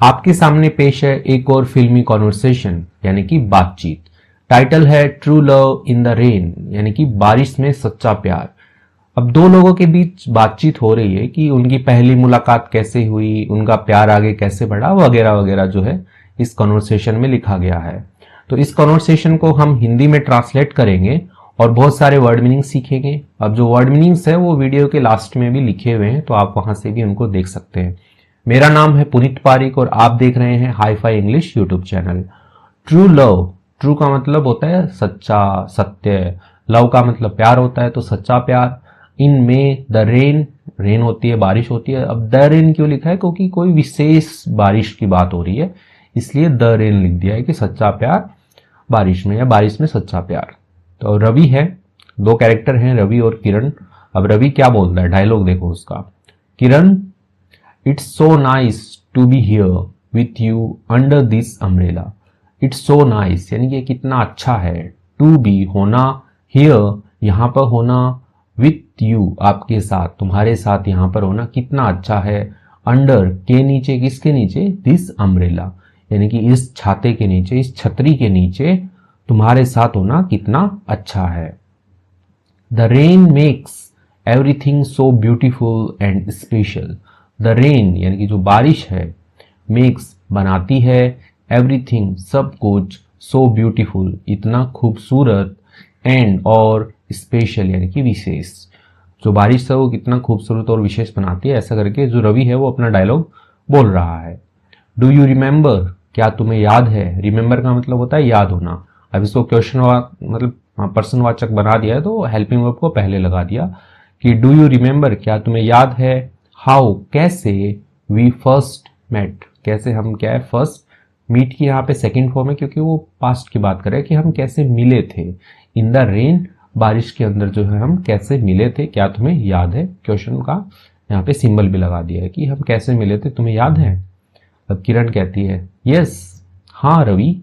आपके सामने पेश है एक और फिल्मी कॉन्वर्सेशन यानी कि बातचीत। टाइटल है true love in the rain यानी कि बारिश में सच्चा प्यार। अब दो लोगों के बीच बातचीत हो रही है कि उनकी पहली मुलाकात कैसे हुई, उनका प्यार आगे कैसे बढ़ा, वगैरह वगैरह जो है इस कॉन्वर्सेशन में लिखा गया है। तो इस कॉन्वर्सेशन को हम हिंदी में ट्रांसलेट करेंगे और बहुत सारे वर्ड मीनिंग सीखेंगे। अब जो वर्ड मीनिंग्स है वो वीडियो के लास्ट में भी लिखे हुए हैं, तो आप वहां से भी उनको देख सकते हैं। मेरा नाम है पुनीत पारिक और आप देख रहे हैं hi fi English YouTube channel. True love, true का मतलब होता है सच्चा, सत्य। लव का मतलब प्यार होता है, तो सच्चा प्यार। इन में द रेन, रेन होती है, बारिश होती है। अब द रेन क्यों लिखा है? क्योंकि कोई विशेष बारिश की बात हो रही है, इसलिए द रेन लिख दिया है कि सच्चा प्यार बारिश में, या बारिश में सच्चा प्यार। तो रवि है, दो कैरेक्टर हैं रवि और किरण। अब रवि क्या बोलता है, डायलॉग देखो उसका। Kiran, it's so nice to be here with you under this umbrella. It's so nice यानी कि कितना अच्छा है, टू बी होना, हियर यहां पर होना, विथ यू आपके साथ, तुम्हारे साथ यहां पर होना कितना अच्छा है। अंडर के नीचे, किसके नीचे? दिस अम्ब्रेला यानी कि इस छाते के नीचे, इस छतरी के नीचे तुम्हारे साथ होना कितना अच्छा है। The rain makes everything so beautiful and special. The rain यानी कि जो बारिश है, मेक्स बनाती है, एवरीथिंग सब कुछ, सो ब्यूटीफुल इतना खूबसूरत, एंड और स्पेशल यानी कि विशेष। जो बारिश है वो कितना खूबसूरत और विशेष बनाती है, ऐसा करके जो रवि है वो अपना डायलॉग बोल रहा है। डू यू रिमेंबर, क्या तुम्हें याद है? रिमेंबर का मतलब होता है याद होना। अब इसको क्वेश्चन मतलब पर्सनवाचक बना दिया है, तो हेल्पिंग वर्ब को पहले लगा दिया कि डू यू रिमेंबर, क्या तुम्हें याद है, हाउ कैसे, वी फर्स्ट मेट, कैसे हम क्या है फर्स्ट, मीट की यहाँ पे सेकंड फॉर्म है क्योंकि वो पास्ट की बात कर रहे हैं कि हम कैसे मिले थे। इन द रेन, बारिश के अंदर जो है हम कैसे मिले थे, क्या तुम्हें याद है? क्वेश्चन का यहाँ पे सिंबल भी लगा दिया है कि हम कैसे मिले थे, तुम्हें याद है? अब किरण कहती है यस, हाँ रवि,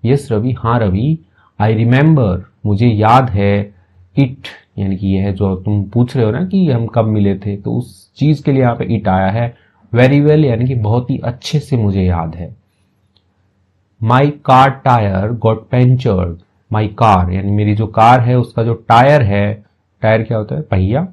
यस रवि, हाँ रवि, आई रिमेंबर, मुझे याद है, इट यानी कि यह जो तुम पूछ रहे हो ना कि हम कब मिले थे, तो उस चीज के लिए यहाँ पे इट आया है। वेरी वेल यानी कि बहुत ही अच्छे से मुझे याद है। My car tyre got punctured. My car यानी मेरी जो कार है उसका जो टायर है, टायर क्या होता है? पहिया।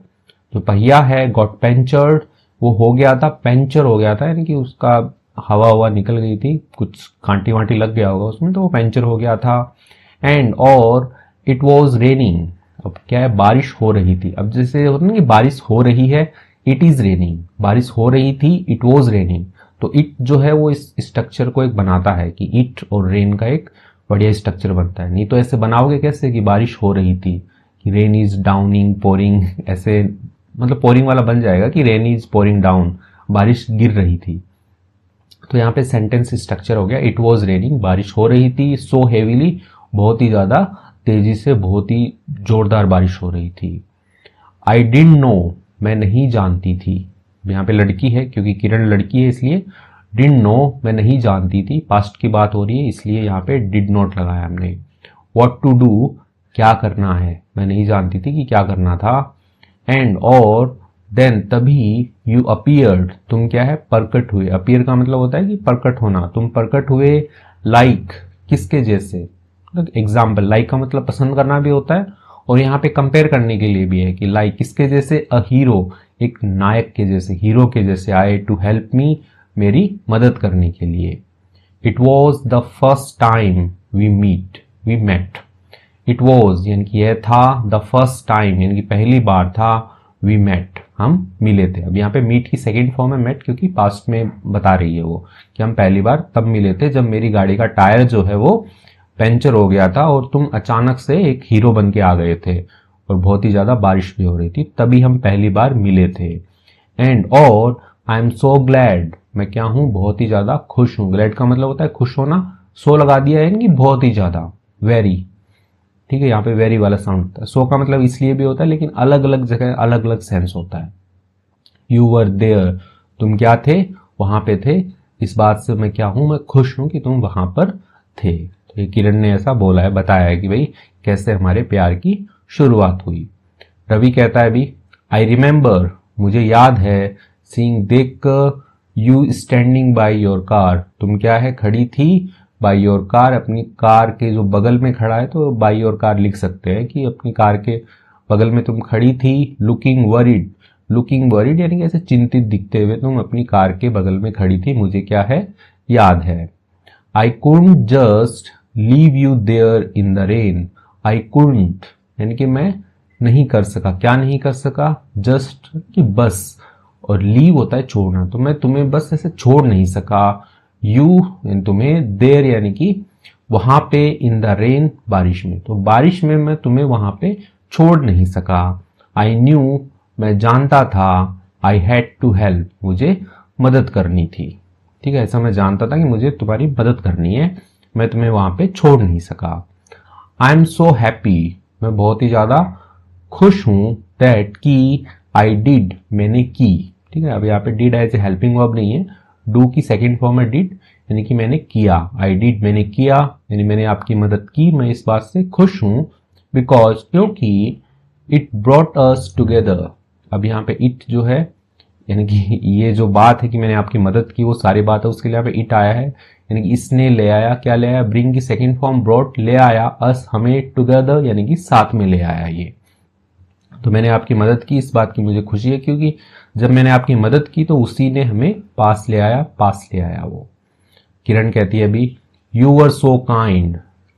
जो पहिया है गॉट पंचर्ड, वो हो गया था, पंचर हो गया था यानी कि उसका हवा निकल गई थी, कुछ कांटी वांटी लग गया होगा उसमें, तो वो पंचर हो गया था। एंड और इट वॉज रेनिंग, अब क्या है? बारिश हो रही थी। अब जैसे होता है ना कि बारिश हो रही है, इट इज रेनिंग, बारिश हो रही थी, इट वॉज रेनिंग। तो इट जो है वो इस स्ट्रक्चर को एक बनाता है कि इट और रेन का एक बढ़िया स्ट्रक्चर बनता है। नहीं तो ऐसे बनाओगे कैसे कि बारिश हो रही थी, कि रेन इज डाउनिंग, पोरिंग, ऐसे मतलब पोरिंग वाला बन जाएगा कि रेन इज पोरिंग डाउन, बारिश गिर रही थी। तो यहाँ पे सेंटेंस स्ट्रक्चर हो गया इट वॉज रेनिंग, बारिश हो रही थी, सो हेवीली, बहुत ही ज्यादा तेजी से, बहुत ही जोरदार बारिश हो रही थी। आई डिडंट नो, मैं नहीं जानती थी। यहाँ पे लड़की है क्योंकि किरण लड़की है, इसलिए डिडंट नो, मैं नहीं जानती थी, पास्ट की बात हो रही है इसलिए यहाँ पे डिड नॉट लगाया हमने। व्हाट टू डू, क्या करना है, मैं नहीं जानती थी कि क्या करना था। एंड और देन तभी, यू अपीयर्ड, तुम क्या है? प्रकट हुए। अपीयर का मतलब होता है कि प्रकट होना, तुम प्रकट हुए, लाइक किसके जैसे, एग्जाम्पल, लाइक का मतलब पसंद करना भी होता है, और यहाँ पे कंपेयर करने के लिए भी है कि लाइक किसके जैसे? अ हीरो, एक नायक के जैसे, हीरो के जैसे आए, टू हेल्प मी, मेरी मदद करने के लिए। It was the first time we met. It was यानी कि यह था, द फर्स्ट टाइम यानी कि पहली बार था, वी मेट हम मिले थे। अब यहाँ पे मीट की सेकंड फॉर्म है मेट, क्योंकि पास्ट में बता रही है वो कि हम पहली बार तब मिले थे जब मेरी गाड़ी का टायर जो है वो पंचर हो गया था और तुम अचानक से एक हीरो बन के आ गए थे और बहुत ही ज्यादा बारिश भी हो रही थी, तभी हम पहली बार मिले थे। एंड और आई एम सो ग्लैड, मैं क्या हूं? बहुत ही ज्यादा खुश हूं। ग्लैड का मतलब होता है खुश होना, सो लगा दिया है कि बहुत ही ज्यादा, वेरी, ठीक है, यहाँ पे वेरी वाला साउंड होता है। सो का मतलब इसलिए भी होता है, लेकिन अलग अलग जगह अलग अलग सेंस होता है। यू वर देयर, तुम क्या थे? वहां पे थे। इस बात से मैं क्या हूं? मैं खुश हूं कि तुम वहां पर थे। तो ये किरण ने ऐसा बोला है, बताया है कि भाई कैसे हमारे प्यार की शुरुआत हुई। रवि कहता है भी, आई रिमेंबर, मुझे याद है, सीइंग, देख कर, you standing by your car, तुम क्या है खड़ी थी, बाय योर कार, अपनी कार के जो बगल में खड़ा है तो बाय योर कार लिख सकते हैं कि अपनी कार के बगल में तुम खड़ी थी। लुकिंग वरीड, लुकिंग वरीड यानी कि ऐसे चिंतित दिखते हुए तुम अपनी कार के बगल में खड़ी थी, मुझे क्या है याद है। I couldn't just leave you there in the rain, I couldn't यानी कि मैं नहीं कर सका, क्या नहीं कर सका, जस्ट कि बस, और लीव होता है छोड़ना, तो मैं तुम्हें बस ऐसे छोड़ नहीं सका। यू यानी तुम्हें, देयर यानी कि वहां पे, इन द रेन बारिश में, तो बारिश में मैं तुम्हें वहां पे छोड़ नहीं सका। आई न्यू मैं जानता था, आई हैड टू हेल्प मुझे मदद करनी थी, ठीक है, ऐसा मैं जानता था कि मुझे तुम्हारी मदद करनी है, मैं तुम्हें वहां पे छोड़ नहीं सका। आई एम सो हैप्पी मैं बहुत ही ज्यादा खुश हूं, दैट कि आई डिड मैंने की, ठीक है, अब यहाँ पे did as a helping verb नहीं है, डू की सेकंड फॉर्म है डिड, यानी कि मैंने किया, आई डिड मैंने किया, यानी मैंने आपकी मदद की, मैं इस बात से खुश हूं, बिकॉज क्योंकि इट ब्रॉट अस टुगेदर, अब यहाँ पे इट जो है यानी कि ये जो बात है कि मैंने आपकी मदद की वो सारी बात है, उसके लिए यहाँ पे इट आया है, यानी कि इसने ले आया, क्या ले आया, ब्रिंग की सेकंड फॉर्म ब्रॉट, ले आया, अस हमें, टुगेदर यानी कि साथ में ले आया ये, तो मैंने आपकी मदद की, इस बात की मुझे खुशी है क्योंकि जब मैंने आपकी मदद की तो उसी ने हमें पास ले आया, पास ले आया वो। किरण कहती है अभी, यू वर सो काइंड,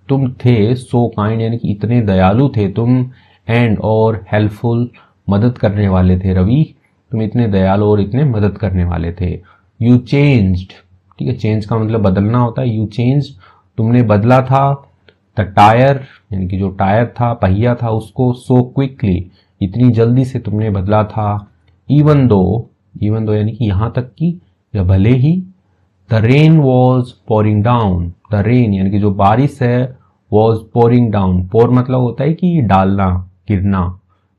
तुम थे, सो काइंड यानी कि इतने दयालु थे तुम, एंड और हेल्पफुल मदद करने वाले थे रवि, तुम इतने दयालु और इतने मदद करने वाले थे। यू चेंज्ड, ठीक है, चेंज का मतलब बदलना होता है, यू चेंज तुमने बदला था, द टायर यानी कि जो टायर था, पहिया था उसको, सो क्विकली इतनी जल्दी से तुमने बदला था। इवन दो यानी कि यहां तक कि या भले ही, the rain was pouring down, the rain यानी कि जो बारिश है, वॉज पोरिंग डाउन, पोर मतलब होता है कि डालना, गिरना,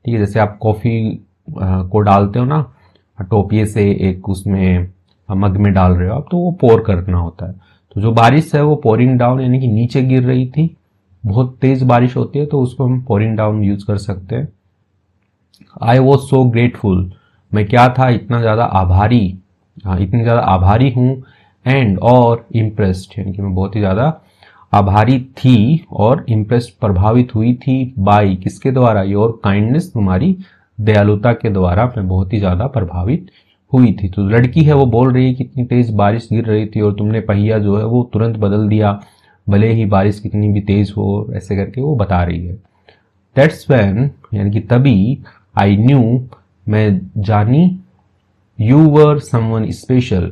ठीक है, जैसे आप कॉफी को डालते हो ना टोपिए से एक उसमें मग में डाल रहे हो आप, तो वो पोर करना होता है, तो जो बारिश है वो पोरिंग डाउन यानी कि नीचे गिर रही थी, बहुत तेज बारिश होती है तो उसको हम पोरिंग डाउन यूज कर सकते हैं। आई वॉज सो ग्रेटफुल, मैं क्या था, इतना ज्यादा आभारी, इतनी ज्यादा आभारी हूं, एंड और इम्प्रेस्ड यानी कि मैं बहुत ही ज्यादा आभारी थी और इम्प्रेस्ड प्रभावित हुई थी, बाई किसके द्वारा, योर काइंडनेस तुम्हारी दयालुता के द्वारा मैं बहुत ही ज्यादा प्रभावित हुई थी। तो लड़की है वो बोल रही है कि इतनी तेज बारिश गिर रही थी और तुमने पहिया जो है वो तुरंत बदल दिया, भले ही बारिश कितनी भी तेज हो, ऐसे करके वो बता रही है। दैट्स व्हेन यानी कि तभी, आई न्यू मैं जानी, you were someone special,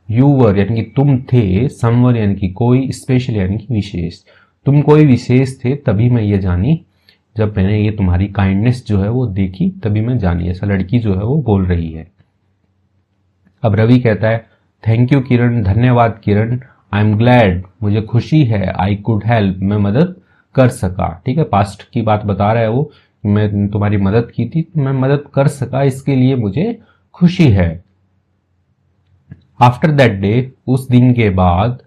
you were यानी कि तुम थे, समवन यानी कि कोई, स्पेशल यानी कि विशेष, तुम कोई विशेष थे, तभी मैं ये जानी, जब मैंने ये तुम्हारी काइंडनेस जो है वो देखी तभी मैं जानी, ऐसा लड़की जो है वो बोल रही है। अब रवि कहता है, थैंक यू किरण, धन्यवाद किरण, आई एम ग्लैड मुझे खुशी है, आई कुड हेल्प मैं मदद कर सका, ठीक है, पास्ट की बात बता रहा है वो, मैं तुम्हारी मदद की थी तो मैं मदद कर सका, इसके लिए मुझे खुशी है। आफ्टर दैट डे उस दिन के बाद,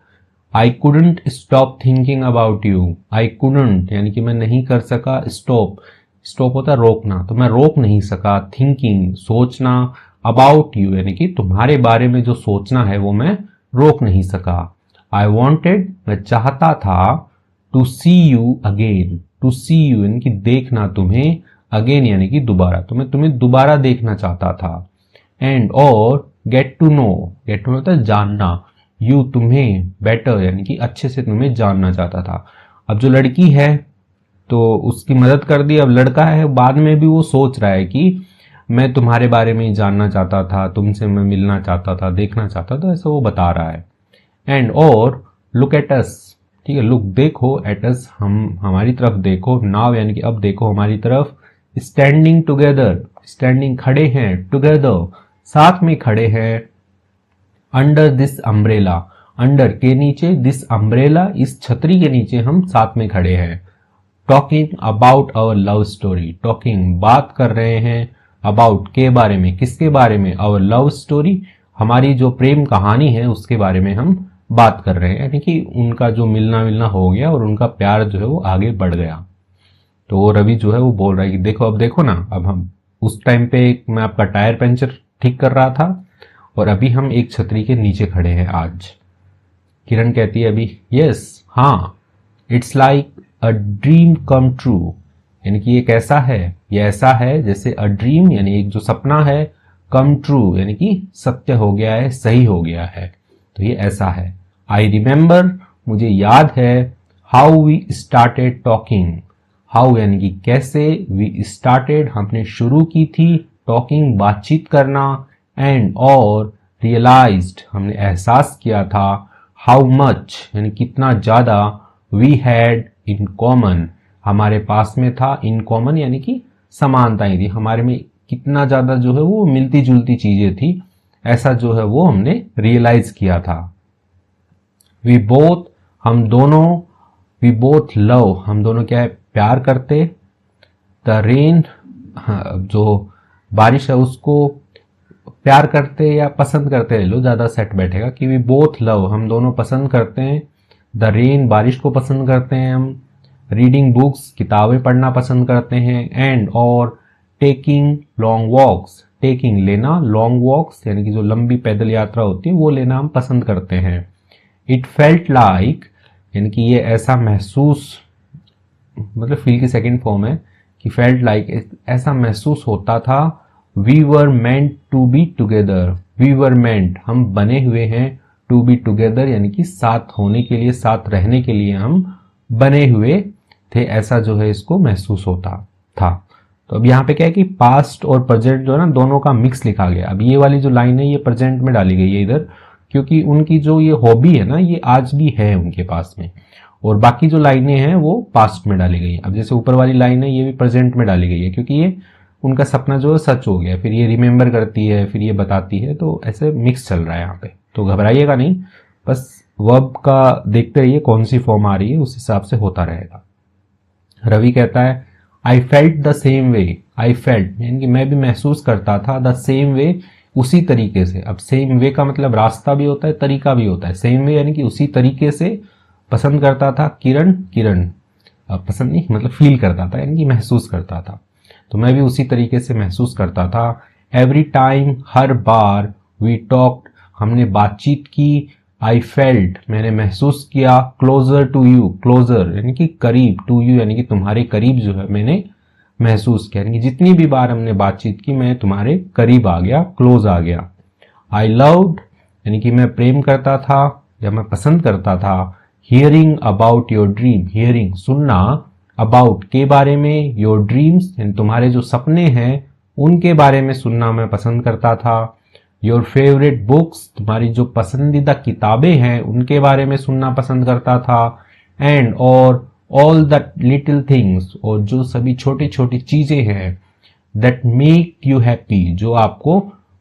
I couldn't stop thinking about you, I couldn't यानी कि मैं नहीं कर सका, स्टॉप होता है रोकना, तो मैं रोक नहीं सका, थिंकिंग सोचना, अबाउट यू यानी कि तुम्हारे बारे में जो सोचना है वो मैं रोक नहीं सका। आई वॉन्टेड मैं चाहता था, to see you again, to see you यानी कि देखना तुम्हें, अगेन यानी कि दोबारा, तो मैं तुम्हें दोबारा देखना चाहता था, एंड और गेट टू नो होता है जानना, यू तुम्हें, बेटर यानी कि अच्छे से तुम्हें जानना चाहता था। अब जो लड़की है तो उसकी मदद कर दी, अब लड़का है बाद में भी वो सोच रहा है कि मैं तुम्हारे बारे में ही जानना चाहता था, तुमसे मैं मिलना चाहता था, देखना चाहता था, ऐसा वो बता रहा है। एंड और लुक एट अस, ठीक है, लुक देखो, एट अस हम हमारी तरफ देखो, नाउ यानी कि अब देखो हमारी तरफ, स्टैंडिंग टुगेदर स्टैंडिंग खड़े हैं, टुगेदर साथ में खड़े हैं, अंडर दिस अम्ब्रेला अंडर के नीचे, दिस अम्ब्रेला इस छतरी के नीचे हम साथ में खड़े हैं, talking about our love story, talking बात कर रहे हैं, अबाउट के बारे में, किसके बारे में, आवर लव स्टोरी हमारी जो प्रेम कहानी है उसके बारे में हम बात कर रहे हैं, यानी कि उनका जो मिलना हो गया और उनका प्यार जो है वो आगे बढ़ गया। तो रवि जो है वो बोल रहा है कि देखो अब देखो ना, अब हम उस टाइम पे मैं आपका टायर पंचर ठीक कर रहा था और अभी हम एक छतरी के नीचे खड़े हैं आज। किरण कहती है अभी, यस, हाँ, it's like a dream come true, यानी कि ये कैसा है, ये ऐसा है जैसे अ ड्रीम यानी एक जो सपना है, कम ट्रू यानी कि सत्य हो गया है, सही हो गया है, तो ये ऐसा है। आई रिमेंबर, मुझे याद है, how we started talking, how यानी कि कैसे, वी स्टार्टेड हमने शुरू की थी, टॉकिंग बातचीत करना, एंड और रियलाइज्ड हमने एहसास किया था, हाउ मच यानी कितना ज्यादा, वी हैड इन कॉमन हमारे पास में था, इन कॉमन यानी कि समानताएं थी हमारे में, कितना ज्यादा जो है वो मिलती जुलती चीजें थी, ऐसा जो है वो हमने रियलाइज किया था। वी बोथ हम दोनों, वी बोथ लव हम दोनों क्या है, प्यार करते, द रेन जो बारिश है उसको प्यार करते या पसंद करते, ले लो ज्यादा सेट बैठेगा कि वी बोथ लव हम दोनों पसंद करते हैं, द रेन बारिश को पसंद करते हैं हम, रीडिंग बुक्स किताबें पढ़ना पसंद करते हैं, एंड और टेकिंग लॉन्ग वॉक्स, टेकिंग लेना, लॉन्ग वॉक्स यानी कि जो लंबी पैदल यात्रा होती है वो लेना हम पसंद करते हैं। इट फेल्ट लाइक यानी कि ये ऐसा महसूस, मतलब फील की सेकंड फॉर्म है कि फेल्ट लाइक ऐसा महसूस होता था, we were meant to be together, we were meant हम बने हुए हैं, टू बी टुगेदर यानी कि साथ होने के लिए, साथ रहने के लिए हम बने हुए थे, ऐसा जो है इसको महसूस होता था। तो अब यहाँ पे क्या है कि पास्ट और प्रेजेंट जो है ना दोनों का मिक्स लिखा गया। अब ये वाली जो लाइन है ये प्रेजेंट में डाली गई है इधर, क्योंकि उनकी जो ये हॉबी है ना ये आज भी है उनके पास में, और बाकी जो लाइनें हैं वो पास्ट में डाली गई है। अब जैसे ऊपर वाली लाइन है ये भी प्रेजेंट में डाली गई है क्योंकि ये उनका सपना जो है सच हो गया, फिर ये रिमेंबर करती है, फिर ये बताती है, तो ऐसे मिक्स चल रहा है यहाँ पे, तो घबराइएगा नहीं, बस वर्ब का देखते रहिए कौन सी फॉर्म आ रही है उस हिसाब से होता रहेगा। रवि कहता है I felt the same way, I felt यानी कि मैं भी महसूस करता था, द सेम वे उसी तरीके से। अब सेम वे का मतलब रास्ता भी होता है, तरीका भी होता है, सेम वे यानी कि उसी तरीके से पसंद करता था किरण, किरण पसंद नहीं मतलब फील करता था यानी कि महसूस करता था, तो मैं भी उसी तरीके से महसूस करता था। एवरी टाइम हर बार, वी टॉक्ड हमने बातचीत की, आई फेल्ट मैंने महसूस किया, क्लोजर टू यू, क्लोजर यानी कि करीब, टू यू यानी कि तुम्हारे करीब जो है मैंने महसूस किया, यानी कि जितनी भी बार हमने बातचीत की मैं तुम्हारे करीब आ गया, क्लोज आ गया। आई लव्ड यानी कि मैं प्रेम करता था या मैं पसंद करता था, hearing about your dream, hearing सुनना, अबाउट के बारे में, योर ड्रीम्स यानी तुम्हारे जो सपने हैं उनके बारे में सुनना मैं पसंद करता था, योर फेवरेट बुक्स तुम्हारी जो पसंदीदा किताबें हैं उनके बारे में सुनना पसंद करता था, एंड और ऑल द लिटिल थिंग्स और जो सभी छोटी छोटी चीजें हैं, दैट मेक यू हैप्पी जो आपको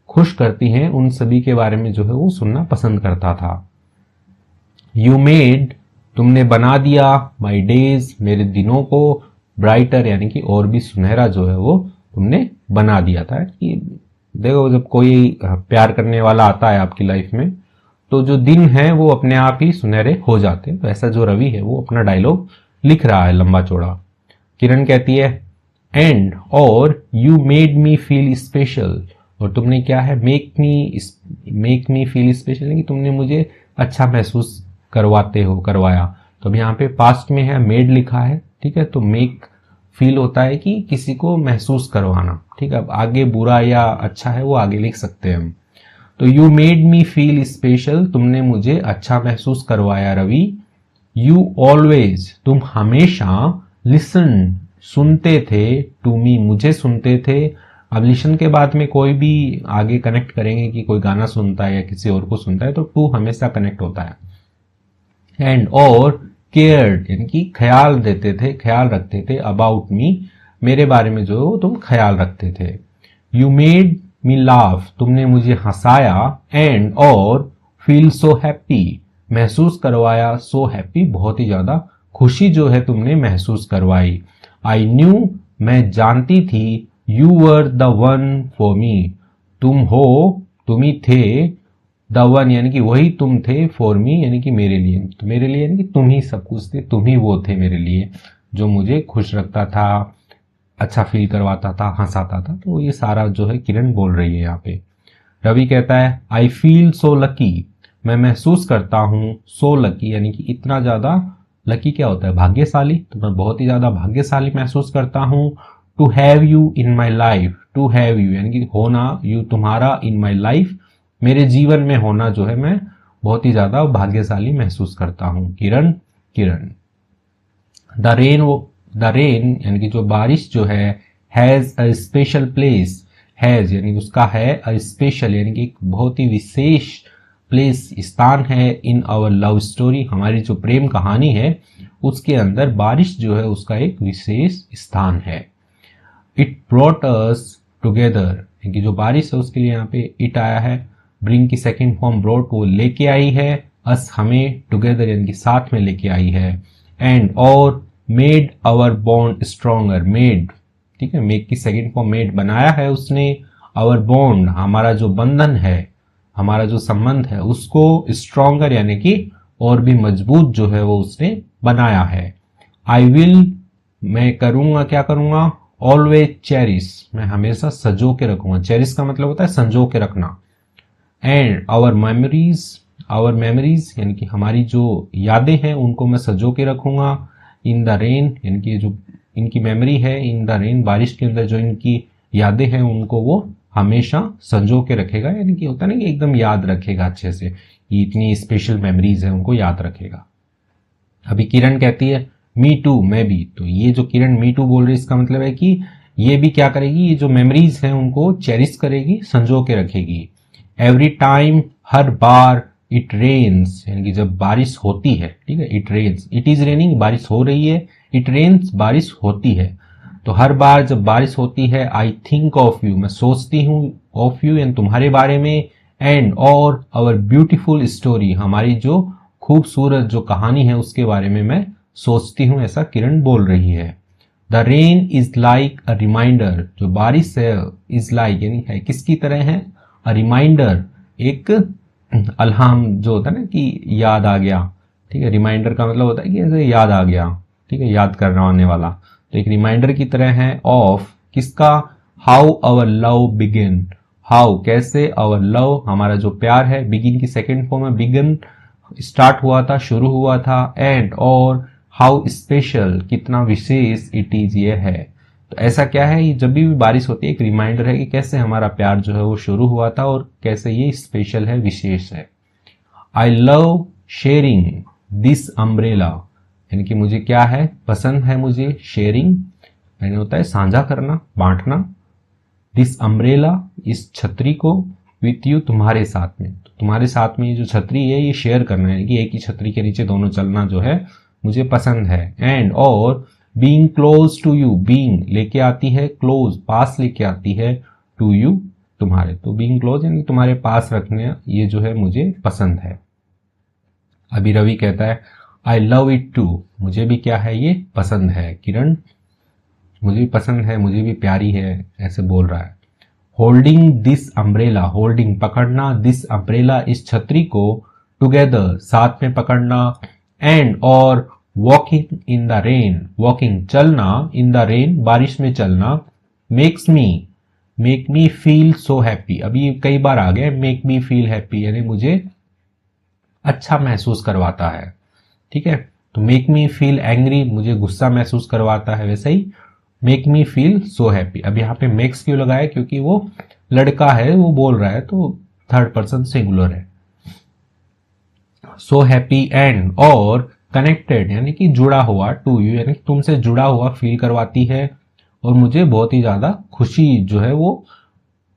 खुश करती हैं उन सभी के बारे में जो है वो सुनना पसंद करता था। यू मेड तुमने बना दिया, माई डेज मेरे दिनों को, ब्राइटर यानी कि और भी सुनहरा जो है वो तुमने बना दिया था। कि देखो जब कोई प्यार करने वाला आता है आपकी लाइफ में तो जो दिन है वो अपने आप ही सुनहरे हो जाते हैं, तो ऐसा जो रवि है वो अपना डायलॉग लिख रहा है लंबा चौड़ा। किरण कहती है एंड और you made me feel special, और तुमने क्या है मेक मी फील स्पेशल कि तुमने मुझे अच्छा महसूस करवाते हो, करवाया। तो अब यहाँ पे पास्ट में है, मेड लिखा है, ठीक है, तो मेक फील होता है कि किसी को महसूस करवाना, ठीक है। अब आगे बुरा या अच्छा है वो आगे लिख सकते हैं हम। तो you made me feel special तुमने मुझे अच्छा महसूस करवाया रवि। यू ऑलवेज तुम हमेशा, लिसन सुनते थे, टू मी मुझे सुनते थे। अब लिसन के बाद में कोई भी आगे कनेक्ट करेंगे कि कोई गाना सुनता है या किसी और को सुनता है तो टू हमेशा कनेक्ट होता है। एंड और केयर्ड यानी कि ख्याल देते थे, ख्याल रखते थे, अबाउट मी मेरे बारे में जो तुम ख्याल रखते थे। यू मेड मी लाफ तुमने मुझे हंसाया, एंड और फील सो हैप्पी महसूस करवाया, सो हैप्पी बहुत ही ज्यादा खुशी जो है तुमने महसूस करवाई। आई न्यू मैं जानती थी, you were the one for me तुम हो, तुम ही थे, द वन यानी कि वही तुम थे, फॉर मी यानी कि मेरे लिए, तो मेरे लिए यानी कि तुम ही सब कुछ थे, तुम ही वो थे मेरे लिए जो मुझे खुश रखता था, अच्छा फील करवाता था, हंसाता था। तो ये सारा जो है किरण बोल रही है यहाँ पे। रवि कहता है आई फील सो लकी, मैं महसूस करता हूं सो लकी यानी कि इतना ज्यादा, लकी क्या होता है भाग्यशाली, तो मैं बहुत ही ज्यादा भाग्यशाली महसूस करता हूं। To have you in my life, to have you यानी कि होना, यू तुम्हारा, इन माई लाइफ मेरे जीवन में होना जो है मैं बहुत ही ज्यादा भाग्यशाली महसूस करता हूं। किरण, किरण द रेन यानी कि जो बारिश जो है, has a special place, has यानी कि उसका है, अ स्पेशल यानी कि एक बहुत ही विशेष प्लेस, स्थान है, इन आवर लव स्टोरी हमारी जो प्रेम कहानी है उसके अंदर बारिश जो है उसका एक विशेष स्थान है। इट ब्रॉट अस टुगेदर कि जो बारिश है उसके लिए यहाँ पे इट आया है, ब्रिंग की सेकेंड फॉर्म ब्रॉट वो लेके आई है, अस हमें, टुगेदर यानी कि साथ में लेके आई है, एंड और made our bond stronger, made ठीक है, मेक की सेकेंड फॉर्म मेड बनाया है उसने, आवर बॉन्ड हमारा जो बंधन है, हमारा जो संबंध है उसको स्ट्रॉन्गर यानी कि और भी मजबूत जो है वो उसने बनाया है। आई विल मैं करूंगा, क्या करूंगा, ऑलवेज चेरिश मैं हमेशा सजो के रखूंगा, चेरिश का मतलब होता है संजो के रखना, एंड आवर मेमोरीज यानी कि हमारी जो यादें हैं उनको मैं सजो के रखूंगा, इन द रेन यानी कि जो इनकी मेमोरी है, इन द रेन बारिश के अंदर जो इनकी यादें हैं उनको वो हमेशा संजो के रखेगा, यानी कि होता है ना कि एकदम याद रखेगा अच्छे से, ये इतनी स्पेशल मेमोरीज है उनको याद रखेगा। अभी किरण कहती है मी टू मैं भी, तो ये जो किरण मी टू बोल रही है इसका मतलब है कि ये भी क्या करेगी, ये जो मेमोरीज हैं उनको चेरिश करेगी, संजो के रखेगी। एवरी टाइम हर बार, इट रेन्स यानी कि जब बारिश होती है, ठीक है, it rains, it is raining बारिश हो रही है, इट रेन्स बारिश होती है, तो हर बार जब बारिश होती है, आई थिंक ऑफ यू मैं सोचती हूँ, ऑफ यू यानी तुम्हारे बारे में, एंड और आवर ब्यूटीफुल स्टोरी हमारी जो खूबसूरत जो कहानी है उसके बारे में मैं सोचती हूँ, ऐसा किरण बोल रही है। The rain is like a reminder, जो बारिश है इज लाइक यानी है किसकी तरह है, अ रिमाइंडर एक अल्हाम जो होता है ना कि याद आ गया, ठीक है, रिमाइंडर का मतलब होता है कि ऐसे याद आ गया, ठीक है, याद करना आने वाला, तो एक रिमाइंडर की तरह है, ऑफ किसका, how our love begin, how कैसे, आवर लव हमारा जो प्यार है, बिगिन की सेकेंड फॉर्म है, बिगिन स्टार्ट हुआ था, शुरू हुआ था, एंड और हाउ स्पेशल कितना विशेष इट इज ये है, तो ऐसा क्या है, ये जब भी बारिश होती है एक रिमाइंडर है कि कैसे हमारा प्यार जो है वो शुरू हुआ था और कैसे ये स्पेशल है, विशेष है। I love sharing this umbrella यानी कि मुझे क्या है, पसंद है मुझे, शेयरिंग यानी होता है साझा करना, बांटना, दिस अम्ब्रेला इस छतरी को, विथ यू तुम्हारे साथ में, तो तुम्हारे साथ में ये जो छतरी है ये शेयर करना है कि एक ही छतरी के नीचे दोनों चलना जो है मुझे पसंद है, एंड और being close to you, being लेके आती है, क्लोज पास लेके आती है, टू यू तुम्हारे, तो बीइंग क्लोज यानी तुम्हारे पास रखने ये जो है मुझे पसंद है। अभी रवि कहता है आई लव इट टू, मुझे भी क्या है ये पसंद है, किरण मुझे भी पसंद है, मुझे भी प्यारी है, ऐसे बोल रहा है। होल्डिंग दिस अम्ब्रेला, होल्डिंग पकड़ना, दिस अम्ब्रेला इस छतरी को, टुगेदर साथ में पकड़ना, एंड और walking in the rain, walking चलना, इन द रेन बारिश में चलना, make me feel so happy, अभी कई बार आ गया मेक मी फील हैप्पी यानी मुझे अच्छा महसूस करवाता है, ठीक है, तो मेक मी फील एंग्री मुझे गुस्सा महसूस करवाता है, वैसे ही make me feel so happy. अब यहाँ पे मेक्स क्यों लगाया, क्योंकि वो लड़का है वो बोल रहा है तो थर्ड पर्सन सिंगुलर है। सो हैप्पी एंड और कनेक्टेड यानी कि जुड़ा हुआ, टू यू यानी तुमसे जुड़ा हुआ फील करवाती है और मुझे बहुत ही ज्यादा खुशी जो है वो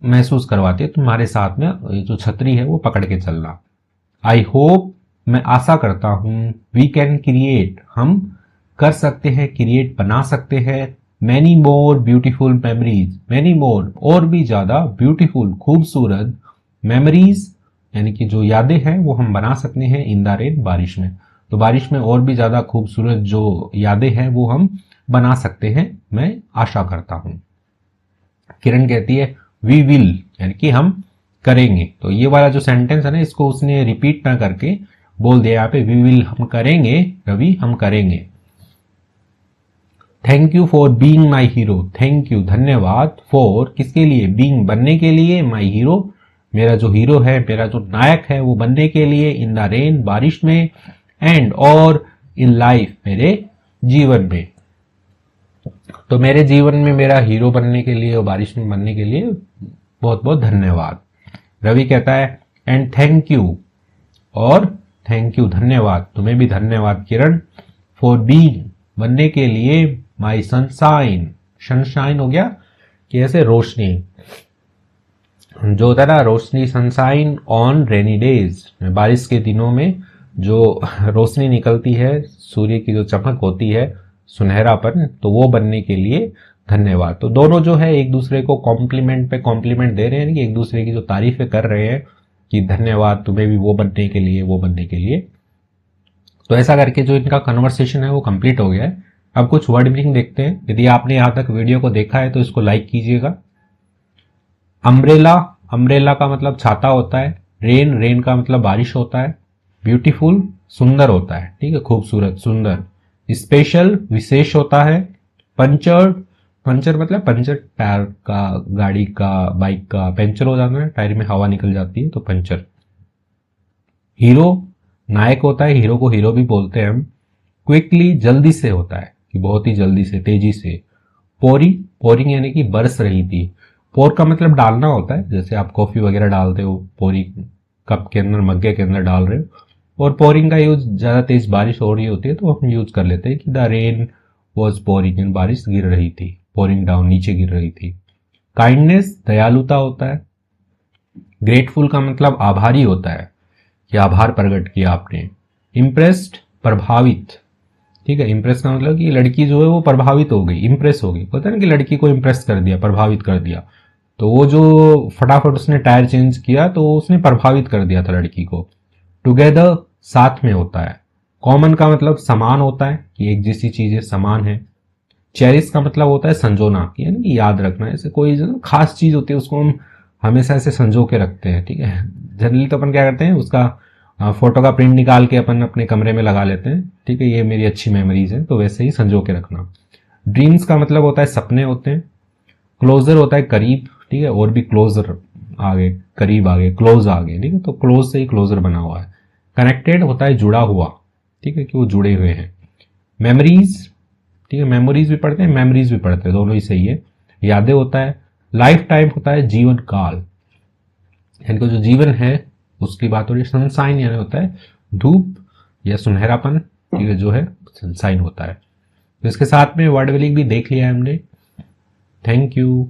महसूस करवाती है तुम्हारे साथ में जो छतरी है वो पकड़ के चलना। आई होप मैं आशा करता हूं, वी कैन क्रिएट हम कर सकते हैं, क्रिएट बना सकते हैं, many more beautiful memories, many more और भी ज्यादा ब्यूटीफुल खूबसूरत मेमोरीज यानी कि जो यादें हैं वो हम बना सकते हैं, इन द रेन बारिश में, तो बारिश में और भी ज्यादा खूबसूरत जो यादें हैं वो हम बना सकते हैं, मैं आशा करता हूं। किरण कहती है वी विल यानी कि हम करेंगे, तो ये वाला जो सेंटेंस है ना इसको उसने रिपीट ना करके बोल दिया यहाँ पे, वी विल हम करेंगे, रवि हम करेंगे। Thank you for being my hero, thank you धन्यवाद, फॉर किसके लिए, बीइंग बनने के लिए, माई हीरो मेरा जो हीरो है, मेरा जो नायक है, वो बनने के लिए इन द रेन, बारिश में, एंड और इन लाइफ, मेरे जीवन में। तो मेरे जीवन में मेरा हीरो बनने के लिए और बारिश में बनने के लिए बहुत बहुत धन्यवाद। रवि कहता है एंड थैंक यू, और थैंक यू, धन्यवाद, तुम्हें भी धन्यवाद किरण, फॉर बीइंग, बनने के लिए, माई सनशाइन, सनशाइन हो गया कि ऐसे रोशनी, जो होता है ना रोशनी, सनशाइन ऑन रेनी डेज, बारिश के दिनों में जो रोशनी निकलती है, सूर्य की जो चमक होती है, सुनहरापन, तो वो बनने के लिए धन्यवाद। तो दोनों जो है एक दूसरे को कॉम्प्लीमेंट पे कॉम्प्लीमेंट दे रहे हैं, कि एक दूसरे की जो तारीफें कर रहे हैं कि धन्यवाद तुम्हें भी, वो बनने के लिए, वो बनने के लिए। तो ऐसा करके जो इनका कन्वर्सेशन है वो कंप्लीट हो गया है। अब कुछ वर्ड मीनिंग देखते हैं। यदि आपने यहां तक वीडियो को देखा है तो इसको लाइक कीजिएगा। अम्ब्रेला, अम्ब्रेला का मतलब छाता होता है। रेन, रेन का मतलब बारिश होता है। ब्यूटीफुल, सुंदर होता है, ठीक है, खूबसूरत, सुंदर। स्पेशल, विशेष होता है। पंचर्ड, पंचर मतलब पंचर, टायर का, गाड़ी का, बाइक का पंचर हो जाना है, टायर में हवा निकल जाती है तो पंचर। हीरो, नायक होता है, हीरो को हीरो भी बोलते हैं हम। क्विकली, जल्दी से होता है, कि बहुत ही जल्दी से, तेजी से। पोरी, पोरिंग यानी कि बरस रही थी। पोर का मतलब डालना होता है, जैसे आप कॉफी वगैरह डालते हो, पोरी कप के अंदर, मग्गे के अंदर डाल रहे हो। और पोरिंग का यूज ज्यादा तेज बारिश हो रही होती है तो हम यूज कर लेते हैं कि द रेन वॉज पोरिंग, बारिश गिर रही थी, पोरिंग डाउन, नीचे गिर रही थी। काइंडनेस, दयालुता होता है। ग्रेटफुल का मतलब आभारी होता है, कि आभार प्रकट किया आपने। इम्प्रेस्ड, प्रभावित, ठीक है। इम्प्रेस का मतलब कि लड़की जो है वो प्रभावित हो गई, इम्प्रेस हो गई, होता है ना कि लड़की को इम्प्रेस कर दिया, प्रभावित कर दिया। तो वो जो फटाफट उसने टायर चेंज किया तो उसने प्रभावित कर दिया था लड़की को। टुगेदर, साथ में होता है। कॉमन का मतलब समान होता है, कि एक जैसी चीजें समान है। चेरिश का मतलब होता है संजोना, यानी कि याद रखना। ऐसे कोई जो खास चीज होती है उसको हम हमेशा ऐसे संजो के रखते हैं, ठीक है। जनरली तो अपन क्या करते हैं, उसका फोटो का प्रिंट निकाल के अपन अपने कमरे में लगा लेते हैं, ठीक है, ये मेरी अच्छी मेमोरीज है, तो वैसे ही संजो के रखना। ड्रीम्स का मतलब होता है सपने होते हैं। क्लोजर होता है करीब, ठीक है, और भी क्लोजर आगे, करीब आगे, क्लोज आगे, ठीक है, तो क्लोज से ही क्लोजर बना हुआ है। कनेक्टेड होता है जुड़ा हुआ, ठीक है, कि वो जुड़े हुए हैं। मेमोरीज, ठीक है, मेमोरीज भी पढ़ते हैं, मेमोरीज भी पढ़ते हैं, दोनों ही सही है। यादें होता है। लाइफ टाइम होता है जीवन काल, यानी कि जो जीवन है उसकी बात हो रही है। सनशाइन यानी होता है धूप या सुनहरापन, ठीक है, जो है सनशाइन होता है। तो इसके साथ में वर्ड वेलिंग भी देख लिया है हमने। Thank you.